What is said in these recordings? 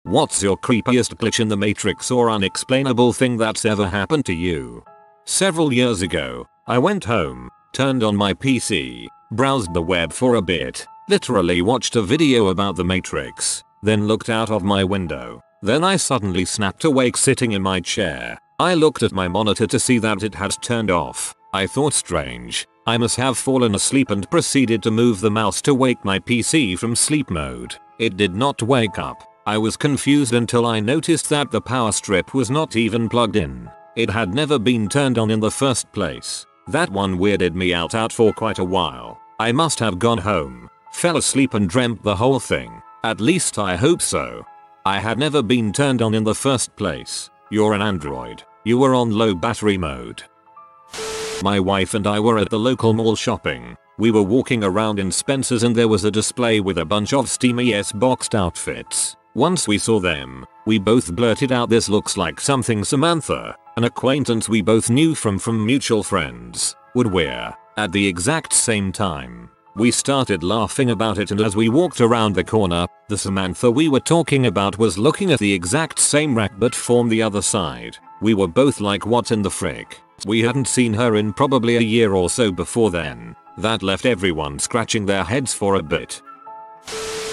What's your creepiest glitch in the Matrix or unexplainable thing that's ever happened to you? Several years ago, I went home, turned on my PC, browsed the web for a bit, literally watched a video about the Matrix, then looked out of my window. Then I suddenly snapped awake sitting in my chair. I looked at my monitor to see that it had turned off. I thought strange. I must have fallen asleep and proceeded to move the mouse to wake my PC from sleep mode. It did not wake up. I was confused until I noticed that the power strip was not even plugged in. It had never been turned on in the first place. That one weirded me out for quite a while. I must have gone home, fell asleep and dreamt the whole thing. At least I hope so. I had never been turned on in the first place. You're an android. You were on low battery mode. My wife and I were at the local mall shopping. We were walking around in Spencer's and there was a display with a bunch of steamy boxed outfits. Once we saw them, we both blurted out, "This looks like something Samantha, an acquaintance we both knew from mutual friends, would wear." At the exact same time, we started laughing about it, and as we walked around the corner, the Samantha we were talking about was looking at the exact same rack but from the other side. We were both like, what in the frick? We hadn't seen her in probably a year or so before then. That left everyone scratching their heads for a bit.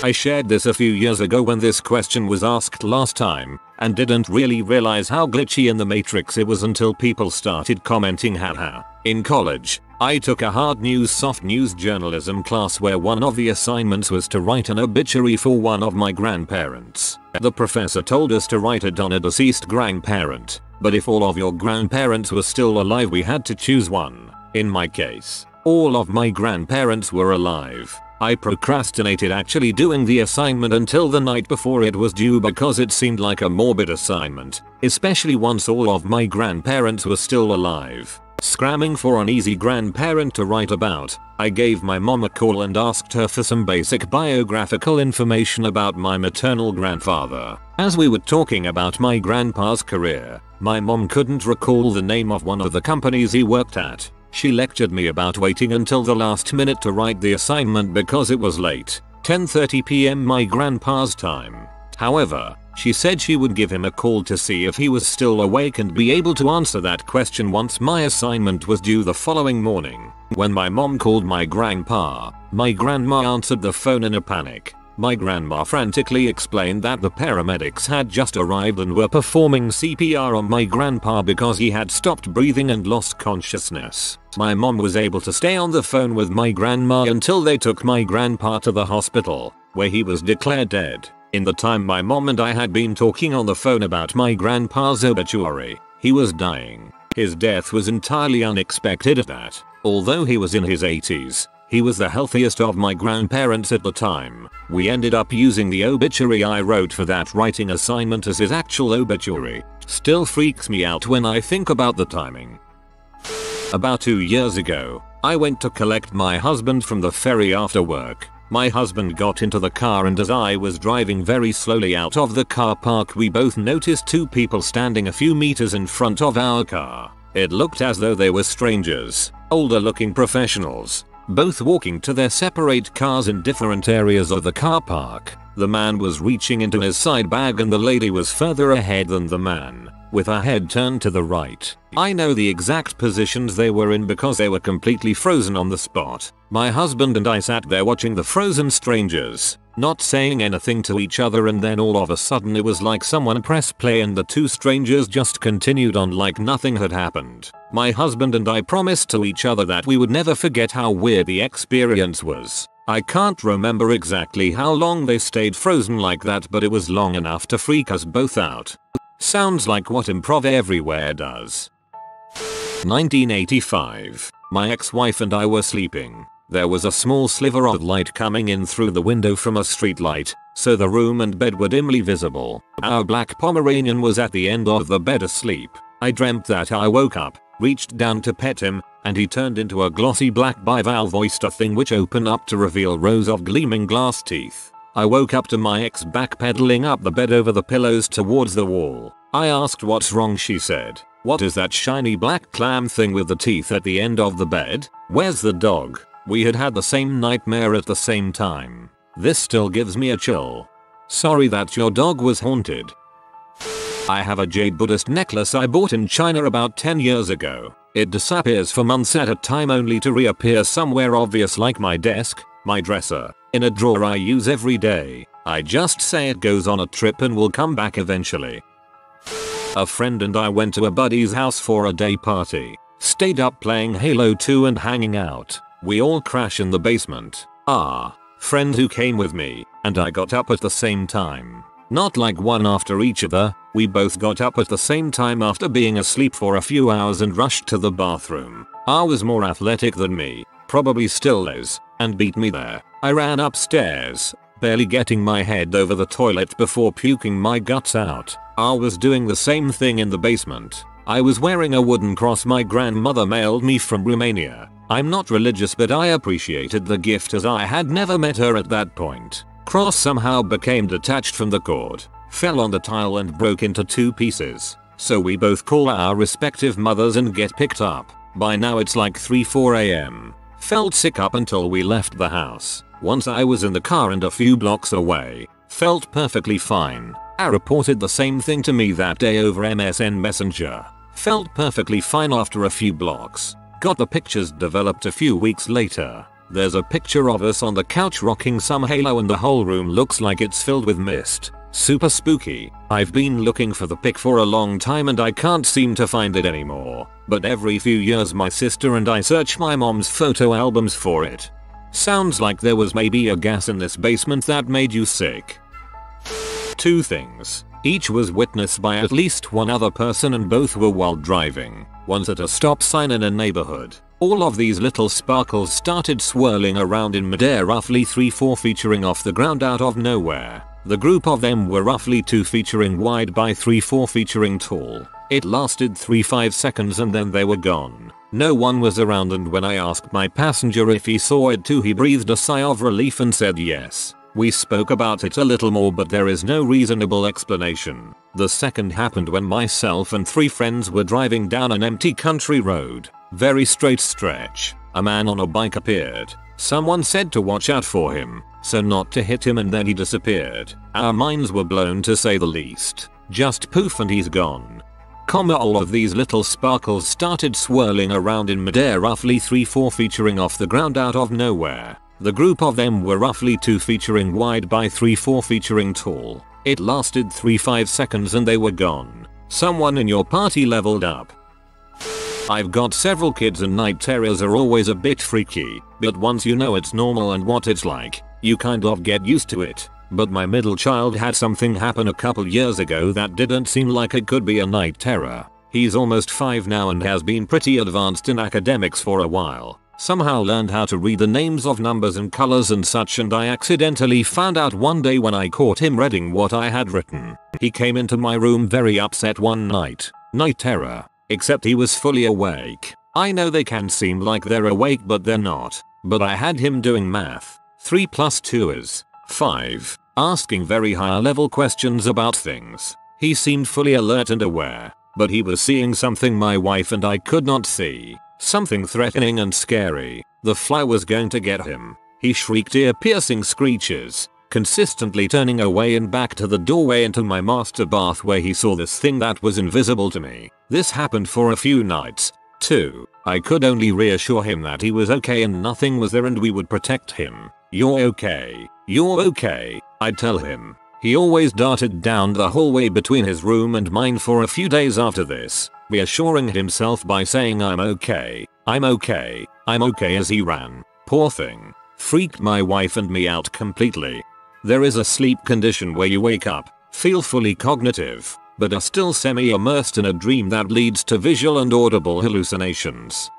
I shared this a few years ago when this question was asked last time, and didn't really realize how glitchy in the Matrix it was until people started commenting, haha. In college, I took a hard news soft news journalism class where one of the assignments was to write an obituary for one of my grandparents. The professor told us to write it on a deceased grandparent, but if all of your grandparents were still alive we had to choose one. In my case, all of my grandparents were alive. I procrastinated actually doing the assignment until the night before it was due because it seemed like a morbid assignment, especially once all of my grandparents were still alive. Scramming for an easy grandparent to write about, I gave my mom a call and asked her for some basic biographical information about my maternal grandfather. As we were talking about my grandpa's career, my mom couldn't recall the name of one of the companies he worked at. She lectured me about waiting until the last minute to write the assignment because it was late, 10:30 p.m. my grandpa's time. However, she said she would give him a call to see if he was still awake and be able to answer that question once my assignment was due the following morning. When my mom called my grandpa, my grandma answered the phone in a panic. My grandma frantically explained that the paramedics had just arrived and were performing CPR on my grandpa because he had stopped breathing and lost consciousness. My mom was able to stay on the phone with my grandma until they took my grandpa to the hospital, where he was declared dead. In the time my mom and I had been talking on the phone about my grandpa's obituary, he was dying. His death was entirely unexpected at that. Although he was in his 80s, he was the healthiest of my grandparents at the time. We ended up using the obituary I wrote for that writing assignment as his actual obituary. Still freaks me out when I think about the timing. About 2 years ago, I went to collect my husband from the ferry after work. My husband got into the car and as I was driving very slowly out of the car park we both noticed two people standing a few meters in front of our car. It looked as though they were strangers, older looking professionals, both walking to their separate cars in different areas of the car park. The man was reaching into his side bag and the lady was further ahead than the man, with her head turned to the right. I know the exact positions they were in because they were completely frozen on the spot. My husband and I sat there watching the frozen strangers, not saying anything to each other, and then all of a sudden it was like someone pressed play and the two strangers just continued on like nothing had happened. My husband and I promised to each other that we would never forget how weird the experience was. I can't remember exactly how long they stayed frozen like that, but it was long enough to freak us both out. Sounds like what Improv Everywhere does. 1985. My ex-wife and I were sleeping. There was a small sliver of light coming in through the window from a street light, so the room and bed were dimly visible. Our black Pomeranian was at the end of the bed asleep. I dreamt that I woke up, reached down to pet him, and he turned into a glossy black bivalve oyster thing which opened up to reveal rows of gleaming glass teeth. I woke up to my ex backpedaling up the bed over the pillows towards the wall. I asked what's wrong. She said, "What is that shiny black clam thing with the teeth at the end of the bed? Where's the dog?" We had had the same nightmare at the same time. This still gives me a chill. Sorry that your dog was haunted. I have a jade Buddhist necklace I bought in China about 10 years ago. It disappears for months at a time only to reappear somewhere obvious like my desk, my dresser, in a drawer I use every day. I just say it goes on a trip and will come back eventually. A friend and I went to a buddy's house for a day party. Stayed up playing Halo 2 and hanging out. We all crash in the basement. Friend who came with me, and I got up at the same time. Not like one after each other, we both got up at the same time after being asleep for a few hours and rushed to the bathroom. I was more athletic than me, probably still is, and beat me there. I ran upstairs, barely getting my head over the toilet before puking my guts out. I was doing the same thing in the basement. I was wearing a wooden cross my grandmother mailed me from Romania. I'm not religious but I appreciated the gift as I had never met her at that point. Cross somehow became detached from the cord, fell on the tile and broke into 2 pieces. So we both call our respective mothers and get picked up. By now it's like 3-4 am. Felt sick up until we left the house. Once I was in the car and a few blocks away, felt perfectly fine. I reported the same thing to me that day over MSN Messenger. Felt perfectly fine after a few blocks. Got the pictures developed a few weeks later. There's a picture of us on the couch rocking some Halo and the whole room looks like it's filled with mist. Super spooky. I've been looking for the pic for a long time and I can't seem to find it anymore. But every few years my sister and I search my mom's photo albums for it. Sounds like there was maybe a gas in this basement that made you sick. 2 things. Each was witnessed by at least one other person and both were while driving. Once at a stop sign in a neighborhood. All of these little sparkles started swirling around in midair roughly 3-4 featuring off the ground out of nowhere. The group of them were roughly 2 featuring wide by 3-4 featuring tall. It lasted 3-5 seconds and then they were gone. No one was around and when I asked my passenger if he saw it too he breathed a sigh of relief and said yes. We spoke about it a little more but there is no reasonable explanation. The second happened when myself and 3 friends were driving down an empty country road. Very straight stretch. A man on a bike appeared. Someone said to watch out for him, so not to hit him and then he disappeared. Our minds were blown to say the least. Just poof and he's gone. All of these little sparkles started swirling around in midair roughly 3-4 featuring off the ground out of nowhere. The group of them were roughly 2 featuring wide by 3-4 featuring tall. It lasted 3-5 seconds and they were gone. Someone in your party leveled up. I've got several kids and night terrors are always a bit freaky, but once you know it's normal and what it's like, you kind of get used to it. But my middle child had something happen a couple years ago that didn't seem like it could be a night terror. He's almost 5 now and has been pretty advanced in academics for a while. Somehow learned how to read the names of numbers and colors and such and I accidentally found out one day when I caught him reading what I had written. He came into my room very upset one night. Night terror. Except he was fully awake. I know they can seem like they're awake but they're not. But I had him doing math. 3 + 2 is 5. Asking very high level questions about things. He seemed fully alert and aware. But he was seeing something my wife and I could not see. Something threatening and scary. The fly was going to get him. He shrieked ear-piercing screeches, consistently turning away and back to the doorway into my master bath where he saw this thing that was invisible to me. This happened for a few nights, too. I could only reassure him that he was okay and nothing was there and we would protect him. You're okay. You're okay, I'd tell him. He always darted down the hallway between his room and mine for a few days after this, reassuring himself by saying I'm okay, I'm okay, I'm okay as he ran. Poor thing. Freaked my wife and me out completely. There is a sleep condition where you wake up, feel fully cognitive, but are still semi-immersed in a dream that leads to visual and audible hallucinations.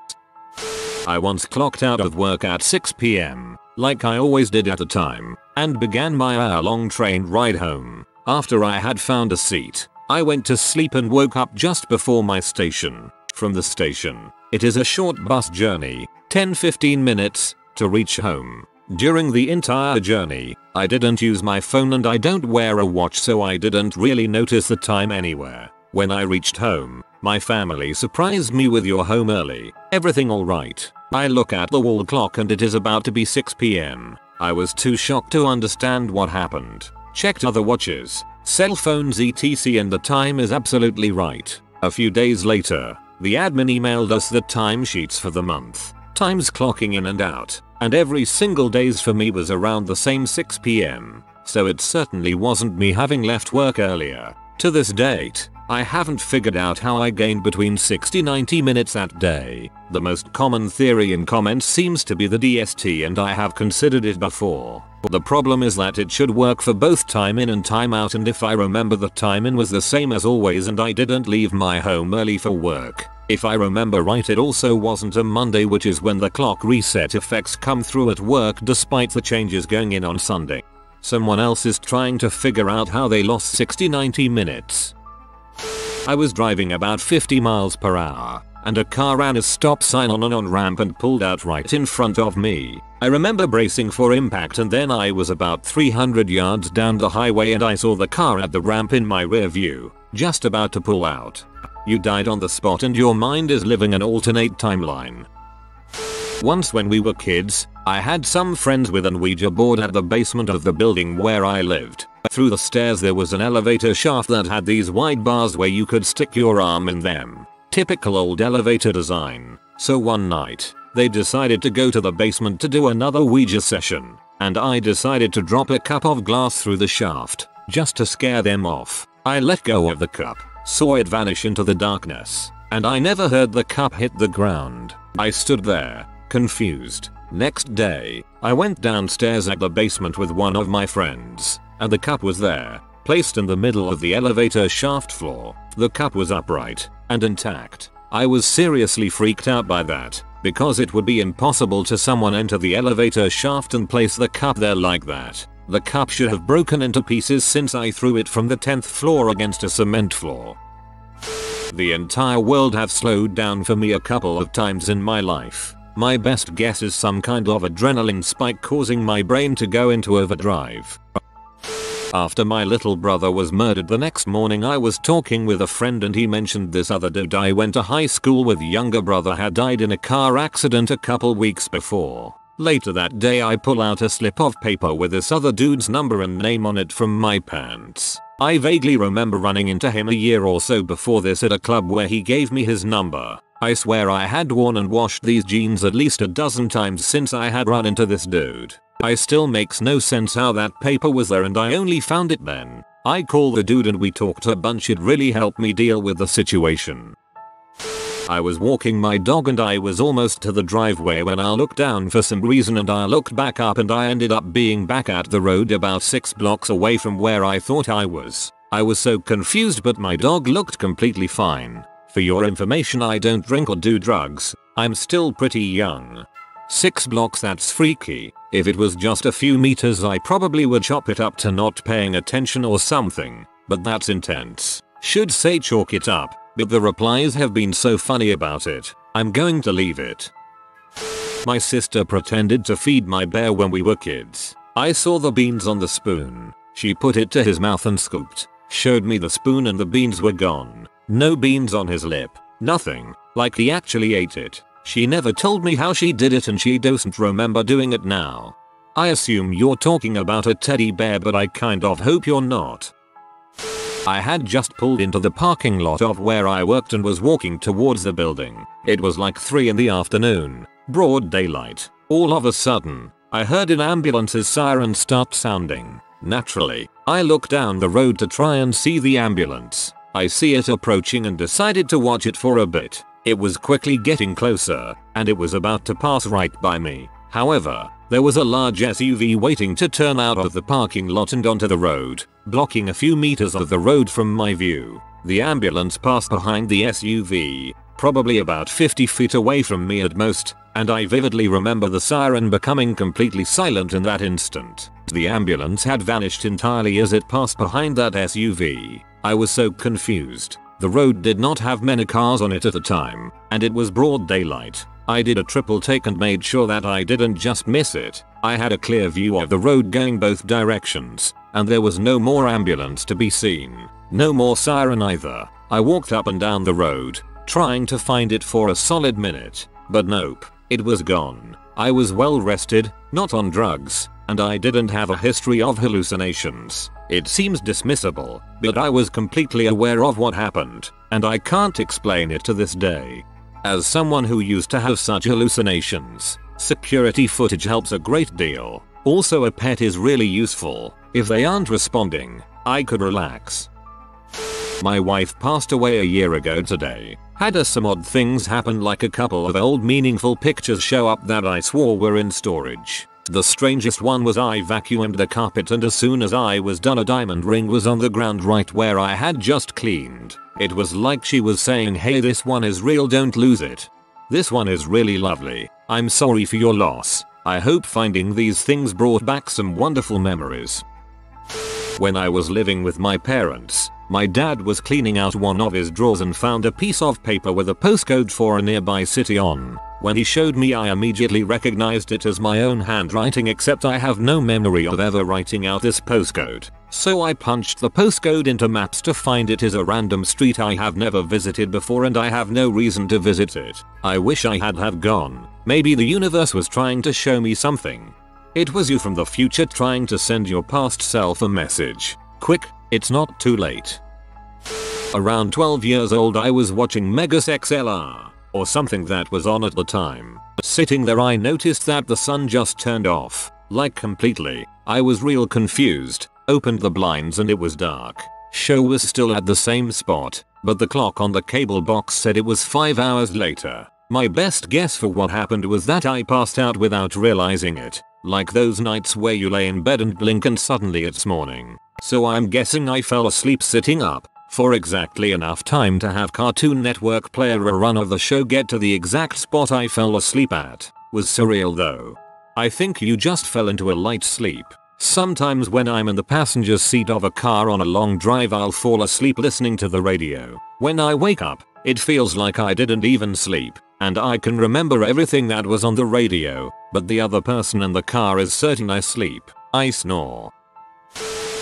I once clocked out of work at 6 PM, like I always did at the time, and began my hour-long train ride home. After I had found a seat, I went to sleep and woke up just before my station. From the station, it is a short bus journey, 10-15 minutes, to reach home. During the entire journey, I didn't use my phone and I don't wear a watch so I didn't really notice the time anywhere. When I reached home, my family surprised me with "You're home early. Everything alright?" I look at the wall clock and it is about to be 6 PM. I was too shocked to understand what happened. checked other watches, cell phones etc, and the time is absolutely right. A few days later, the admin emailed us the timesheets for the month, times clocking in and out, and every single days for me was around the same 6 PM. So it certainly wasn't me having left work earlier. To this date, I haven't figured out how I gained between 60-90 minutes that day. The most common theory in comments seems to be the DST, and I have considered it before. The problem is that it should work for both time in and time out, and if I remember the time in was the same as always and I didn't leave my home early for work. If I remember right, it also wasn't a Monday, which is when the clock reset effects come through at work despite the changes going in on Sunday. Someone else is trying to figure out how they lost 60-90 minutes. I was driving about 50 miles per hour, and a car ran a stop sign on an on-ramp and pulled out right in front of me. I remember bracing for impact, and then I was about 300 yards down the highway and I saw the car at the ramp in my rear view, just about to pull out. You died on the spot and your mind is living an alternate timeline. Once when we were kids, I had some friends with an Ouija board at the basement of the building where I lived. Through the stairs there was an elevator shaft that had these wide bars where you could stick your arm in them. Typical old elevator design. So one night, they decided to go to the basement to do another Ouija session, and I decided to drop a cup of glass through the shaft, just to scare them off. I let go of the cup, saw it vanish into the darkness, and I never heard the cup hit the ground. I stood there, confused. Next day, I went downstairs at the basement with one of my friends, and the cup was there, placed in the middle of the elevator shaft floor. The cup was upright and intact. I was seriously freaked out by that, because it would be impossible to someone enter the elevator shaft and place the cup there like that. The cup should have broken into pieces since I threw it from the 10th floor against a cement floor. The entire world have slowed down for me a couple of times in my life. My best guess is some kind of adrenaline spike causing my brain to go into overdrive. After my little brother was murdered the next morning, I was talking with a friend and he mentioned this other dude I went to high school with younger brother had died in a car accident a couple weeks before. Later that day I pull out a slip of paper with this other dude's number and name on it from my pants. I vaguely remember running into him a year or so before this at a club where he gave me his number. I swear I had worn and washed these jeans at least a dozen times since I had run into this dude. I still makes no sense how that paper was there and I only found it then. I called the dude and we talked a bunch. It really helped me deal with the situation. I was walking my dog and I was almost to the driveway when I looked down for some reason and I looked back up and I ended up being back at the road about 6 blocks away from where I thought I was. I was so confused, but my dog looked completely fine. For your information, I don't drink or do drugs. I'm still pretty young. 6 blocks, that's freaky. If it was just a few meters I probably would chop it up to not paying attention or something, but that's intense. Should say chalk it up, but the replies have been so funny about it, I'm going to leave it. My sister pretended to feed my bear when we were kids. I saw the beans on the spoon. She put it to his mouth and scooped, showed me the spoon and the beans were gone. No beans on his lip, nothing, like he actually ate it. She never told me how she did it and she doesn't remember doing it now. I assume you're talking about a teddy bear, but I kind of hope you're not. I had just pulled into the parking lot of where I worked and was walking towards the building. It was like 3 in the afternoon, broad daylight. All of a sudden, I heard an ambulance's siren start sounding. Naturally, I looked down the road to try and see the ambulance. I see it approaching and decided to watch it for a bit. It was quickly getting closer, and it was about to pass right by me. However, there was a large SUV waiting to turn out of the parking lot and onto the road, blocking a few meters of the road from my view. The ambulance passed behind the SUV, probably about 50 feet away from me at most, and I vividly remember the siren becoming completely silent in that instant. The ambulance had vanished entirely as it passed behind that SUV. I was so confused. The road did not have many cars on it at the time, and it was broad daylight. I did a triple take and made sure that I didn't just miss it. I had a clear view of the road going both directions, and there was no more ambulance to be seen. No more siren either. I walked up and down the road, trying to find it for a solid minute, but nope, it was gone. I was well rested, not on drugs, and I didn't have a history of hallucinations. It seems dismissible, but I was completely aware of what happened, and I can't explain it to this day. As someone who used to have such hallucinations, security footage helps a great deal. Also, a pet is really useful. If they aren't responding, I could relax. My wife passed away a year ago today. Had some odd things happen, like a couple of old meaningful pictures show up that I swore were in storage. The strangest one was I vacuumed the carpet, and as soon as I was done, a diamond ring was on the ground right where I had just cleaned. It was like she was saying, hey, this one is real, don't lose it. This one is really lovely. I'm sorry for your loss. I hope finding these things brought back some wonderful memories. When I was living with my parents, my dad was cleaning out one of his drawers and found a piece of paper with a postcode for a nearby city on. When he showed me, I immediately recognized it as my own handwriting, except I have no memory of ever writing out this postcode. So I punched the postcode into maps to find it is a random street I have never visited before, and I have no reason to visit it. I wish I had have gone. Maybe the universe was trying to show me something. It was you from the future trying to send your past self a message. Quick, it's not too late. Around 12 years old, I was watching Megas XLR, or something that was on at the time. Sitting there, I noticed that the sun just turned off, like completely. I was real confused, opened the blinds and it was dark. Show was still at the same spot, but the clock on the cable box said it was 5 hours later. My best guess for what happened was that I passed out without realizing it, like those nights where you lay in bed and blink and suddenly it's morning. So I'm guessing I fell asleep sitting up for exactly enough time to have Cartoon Network play a rerun of the show get to the exact spot I fell asleep at. Was surreal though. I think you just fell into a light sleep. Sometimes when I'm in the passenger seat of a car on a long drive, I'll fall asleep listening to the radio. When I wake up, it feels like I didn't even sleep, and I can remember everything that was on the radio, but the other person in the car is certain I sleep. I snore.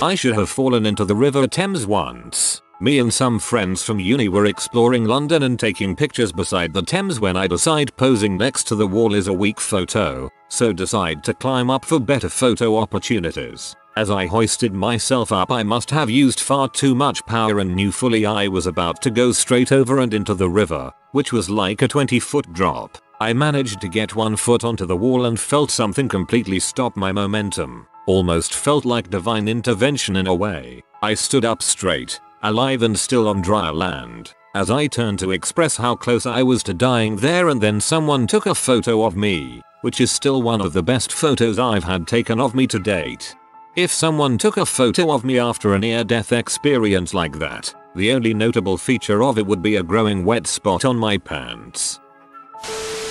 I should have fallen into the River Thames once. Me and some friends from uni were exploring London and taking pictures beside the Thames when I decide posing next to the wall is a weak photo, so decide to climb up for better photo opportunities. As I hoisted myself up, I must have used far too much power and knew fully I was about to go straight over and into the river, which was like a 20-foot drop. I managed to get 1 foot onto the wall and felt something completely stop my momentum. Almost felt like divine intervention in a way. I stood up straight, alive and still on dry land, as I turned to express how close I was to dying there, and then someone took a photo of me, which is still one of the best photos I've had taken of me to date. If someone took a photo of me after a near-death experience like that, the only notable feature of it would be a growing wet spot on my pants.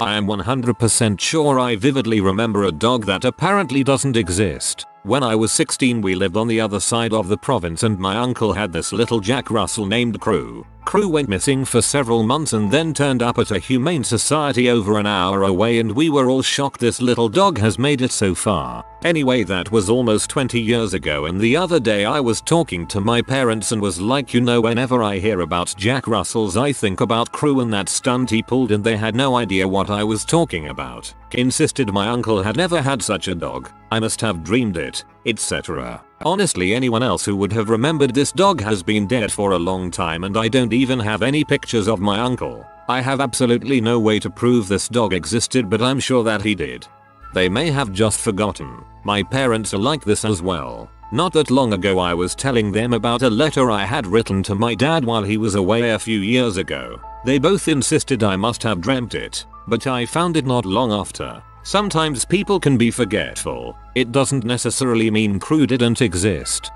I am 100% sure I vividly remember a dog that apparently doesn't exist. When I was 16, we lived on the other side of the province and my uncle had this little Jack Russell named Crew. Crew went missing for several months and then turned up at a humane society over an hour away, and we were all shocked this little dog has made it so far. Anyway, that was almost 20 years ago, and the other day I was talking to my parents and was like, you know, whenever I hear about Jack Russells I think about Crew and that stunt he pulled, and they had no idea what I was talking about. Insisted my uncle had never had such a dog. I must have dreamed it, etc. Honestly, anyone else who would have remembered this dog has been dead for a long time, and I don't even have any pictures of my uncle. I have absolutely no way to prove this dog existed, but I'm sure that he did. They may have just forgotten. My parents are like this as well. Not that long ago I was telling them about a letter I had written to my dad while he was away a few years ago. They both insisted I must have dreamt it, but I found it not long after. Sometimes people can be forgetful. It doesn't necessarily mean Crew didn't exist.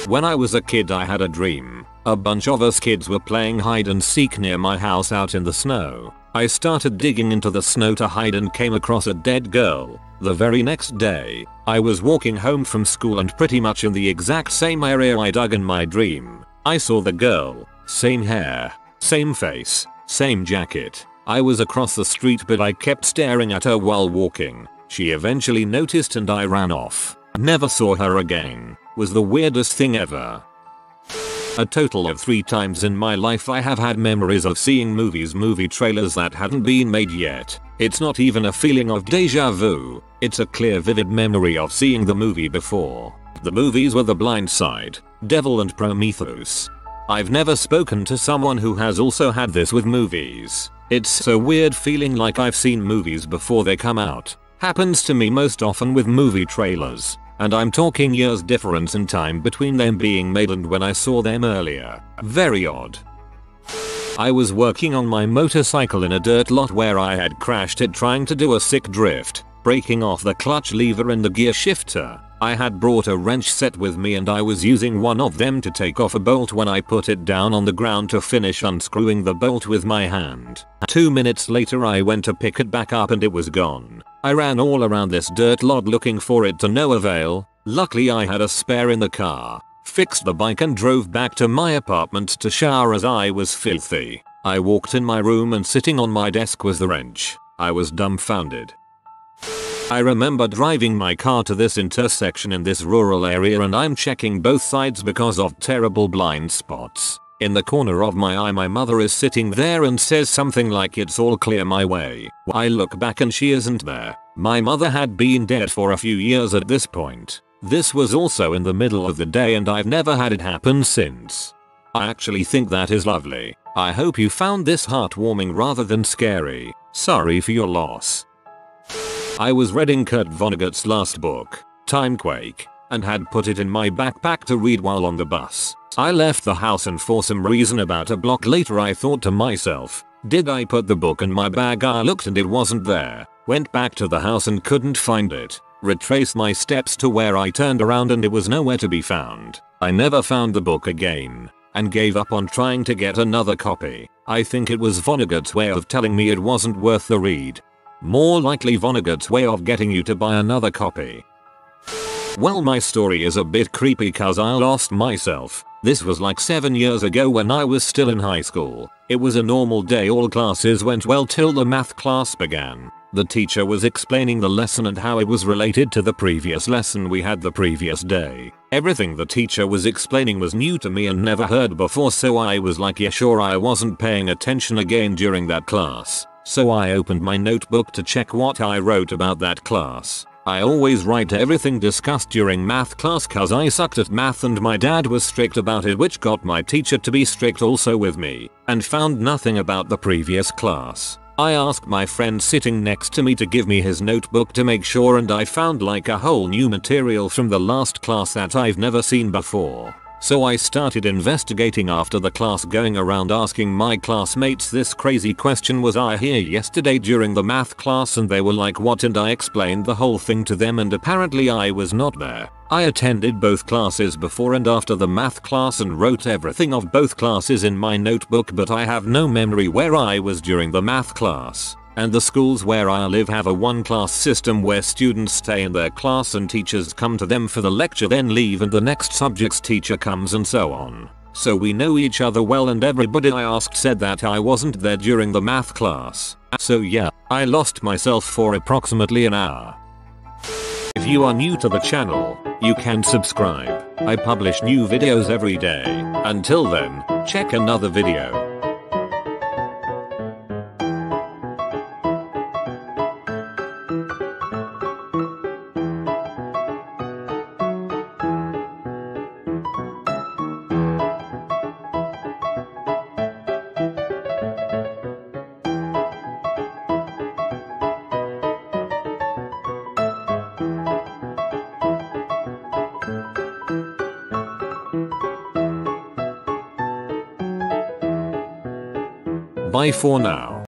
When I was a kid, I had a dream. A bunch of us kids were playing hide and seek near my house out in the snow. I started digging into the snow to hide and came across a dead girl. The very next day, I was walking home from school and pretty much in the exact same area I dug in my dream. I saw the girl, same hair, same face, same jacket. I was across the street, but I kept staring at her while walking. She eventually noticed and I ran off. Never saw her again. Was the weirdest thing ever. A total of 3 times in my life I have had memories of seeing movie trailers that hadn't been made yet. It's not even a feeling of deja vu, it's a clear vivid memory of seeing the movie before. The movies were The Blind Side, Devil and Prometheus. I've never spoken to someone who has also had this with movies. It's so weird feeling like I've seen movies before they come out. Happens to me most often with movie trailers. And I'm talking years difference in time between them being made and when I saw them earlier. Very odd. I was working on my motorcycle in a dirt lot where I had crashed it trying to do a sick drift, breaking off the clutch lever and the gear shifter. I had brought a wrench set with me and I was using one of them to take off a bolt when I put it down on the ground to finish unscrewing the bolt with my hand. 2 minutes later I went to pick it back up and it was gone. I ran all around this dirt lot looking for it to no avail. Luckily I had a spare in the car, fixed the bike and drove back to my apartment to shower as I was filthy. I walked in my room and sitting on my desk was the wrench. I was dumbfounded. I remember driving my car to this intersection in this rural area and I'm checking both sides because of terrible blind spots. In the corner of my eye my mother is sitting there and says something like it's all clear my way. I look back and she isn't there. My mother had been dead for a few years at this point. This was also in the middle of the day and I've never had it happen since. I actually think that is lovely. I hope you found this heartwarming rather than scary. Sorry for your loss. I was reading Kurt Vonnegut's last book, Timequake, and had put it in my backpack to read while on the bus. I left the house and for some reason about a block later I thought to myself, did I put the book in my bag? I looked and it wasn't there. Went back to the house and couldn't find it. Retraced my steps to where I turned around and it was nowhere to be found. I never found the book again and gave up on trying to get another copy. I think it was Vonnegut's way of telling me it wasn't worth the read. More likely Vonnegut's way of getting you to buy another copy. Well, my story is a bit creepy cause I lost myself. This was like 7 years ago when I was still in high school. It was a normal day, all classes went well till the math class began. The teacher was explaining the lesson and how it was related to the previous lesson we had the previous day. Everything the teacher was explaining was new to me and never heard before, so I was like, yeah sure. I wasn't paying attention again during that class. So I opened my notebook to check what I wrote about that class. I always write everything discussed during math class cause I sucked at math and my dad was strict about it, which got my teacher to be strict also with me, and found nothing about the previous class. I asked my friend sitting next to me to give me his notebook to make sure and I found like a whole new material from the last class that I've never seen before. So I started investigating after the class, going around asking my classmates this crazy question: was I here yesterday during the math class? And they were like, what? And I explained the whole thing to them and apparently I was not there. I attended both classes before and after the math class and wrote everything of both classes in my notebook, but I have no memory where I was during the math class. And the schools where I live have a one-class system where students stay in their class and teachers come to them for the lecture, then leave and the next subject's teacher comes and so on. So we know each other well and everybody I asked said that I wasn't there during the math class. So yeah, I lost myself for approximately an hour. If you are new to the channel, you can subscribe. I publish new videos every day. Until then, check another video. Bye for now.